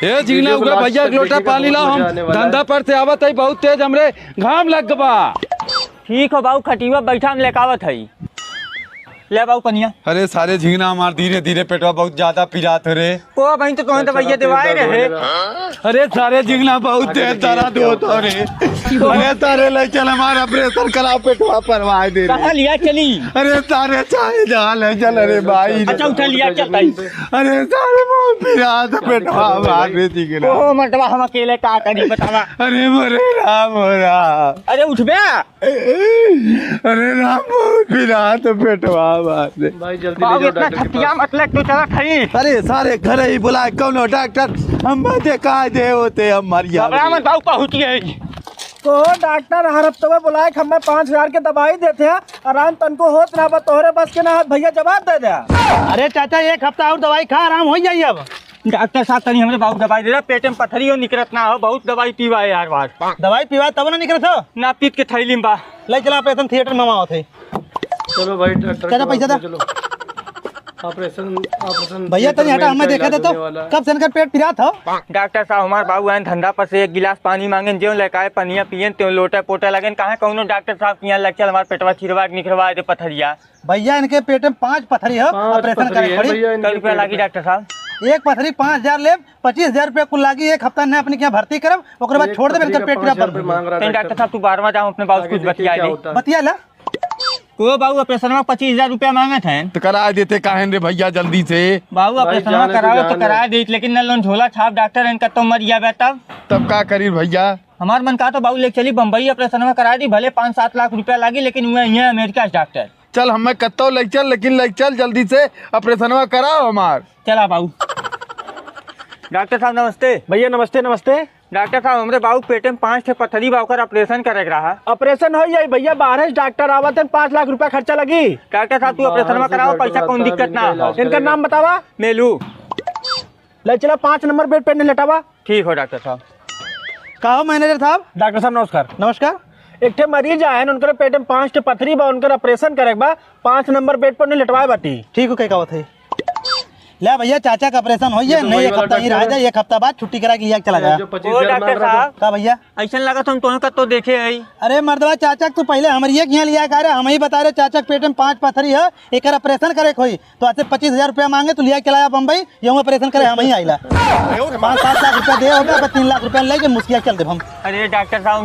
हे झिंगना उगा भैया एक लोटा पानी लाओ, हम धंधा पर से आवत है बहुत तेज, हमरे घाम लग बा। ठीक हो बाबू, खटिवा बैठा हम लेकावत है। ले बाबू पनिया। अरे सारे झिंगना हमार धीरे धीरे पेटवा बहुत ज्यादा पिरात रे। को भाई तो तुम्हें तो भैया दिवाए रहे। अरे सारे झिंगना बहुत तेज दर्द होता रे। अरे सारे ले चल हमारा ऑपरेशन करा, पेटवा परवाह दे। कहाँ लिया चली? अरे सारे चाहे जहाँ ले चल। अरे भाई अच्छा उठा लिया चलता ही। अरे सारे बहुत पिरात पेटवा मार रे झिंगना। ओ मर्दवा हम अकेले का करी बतावा। अरे मोरे राम हो रहा। अरे उठ बे। अरे राम बहुत पिरात पेटवा भाई जल्दी बाबू ले जाओ इतना डॉक्टर के खटिया पास। मतलब तू चला खड़ी। अरे सारे घर ही बुलाए कौनो डॉक्टर, हम देखा दे होते हम मरिया। घबरा मत बाबू, पहुंचिए। तो डॉक्टर हर हफ्ते बुलाए, हमें 5,000 के दवाई देते हैं, आराम तनको होत ना बा, तोहरे बस के ना भैया जवाब दे दे। अरे चाचा एक हफ्ता और दवाई खा, आराम हो जाइए। अब डॉक्टर साहब तनी हमरे बाबू दवाई दे रहा, पेट में पथरी हो निकलत ना हो, बहुत दवाई पीवा है यार बार। दवाई पीवा तब ना निकलत हो ना पीत के थैली में बा। ले चला ऑपरेशन थिएटर में वहाँ थे। चलो भाई डॉक्टर चाचा पैसा दे। चलो ऑपरेशन भैया तनी हटा, हमें देखे थे तो कब से इनका पेट पिरा था। डॉक्टर साहब हमारे बाबू आए धंधा पर से, एक गिलास पानी मांगे जो लेकाए पनिया पियन त्यों लोटा पोटा लगन। कहाँ कौनो डॉक्टर साहब के यहाँ लग चल हमारे पेटवा छिड़वा निकलवा दे पथरिया। भैया इनके पेट में 5 पथरी है, ऑपरेशन करे पड़ी। कई रुपया लागी डॉक्टर साहब? एक पथरी 5,000 ले, 25,000 रुपया कुल लागी। एक हफ्ता ने अपने क्या भर्ती करब, ओकरे बाद छोड़ दे, इनका पेट पिरा पर मांग रहा डॉक्टर साहब तू बारवा जाओ अपने बाबू कुछ बतिया दे। बतिया ला। को बाबू ऑपरेशन में 25,000 रुपया मांगे थे तो करा देते काहे रे भैया जल्दी से। बाबू ऑपरेशन में कराओ तो करा दे, लेकिन न लोन झोला छाप डॉक्टर इनका तो मर गया तब तब का करी भैया। हमार मन कहा तो बाबू ले चली बम्बई ऑपरेशन में करा दी, भले 5-7 लाख रुपया लागी, लेकिन वह यहाँ अमेरिका से डॉक्टर। चल हमें कत्तो ले चल, लेकिन ले चल जल्दी से ऑपरेशन कराओ हमार। चला बाबू। डॉक्टर साहब नमस्ते। भैया नमस्ते नमस्ते। डॉक्टर साहब हमरे बाबू पेटे में 5 ठे पथरी बाकर ऑपरेशन करे रहा। ऑपरेशन हो जाए भैया, 12 डॉक्टर आवत है, 5 लाख रुपया खर्चा लगी। डॉक्टर साहब तू ऑपरेशन में कराओ, पैसा कौन दिक्कत ना हो। इनका नाम बतावा। मेलू। ले चला 5 नंबर बेड पे लेटावा। ठीक हो डॉक्टर साहब। कहो मैनेजर साहब। डॉक्टर साहब नमस्कार। नमस्कार। एक ठे मरीज आए हैं, उनके पेट में 5 ठे पथरी बा, उनका ऑपरेशन करे बा, 5 नंबर बेड पर लेटवाए बाटी। ठीक हो कहीं कहो थे। ले भैया चाचा का ऑपरेशन हो जाए, नहीं एक हफ्ता ही रह जाए, एक हफ्ता बाद छुट्टी करा के चला जाए। ओ डॉक्टर साहब का भैया ऐसा लगा तुम का तो देखे है। अरे मर्दवा चाचा तू पहले हमारे यहाँ लिया कर, हम ही बता रहे चाचा के पेट में 5 पथरी है, एक ऑपरेशन करे कोई तो आज से 25,000 रुपया मांगे, तो लिया चलाया बम्बई, ये ऑपरेशन करे हम ही आइला। 5-7 लाख रुपया दे हो गया, 3 लाख रुपया लेके मुस्किल चल दे हम। अरे डॉक्टर साहब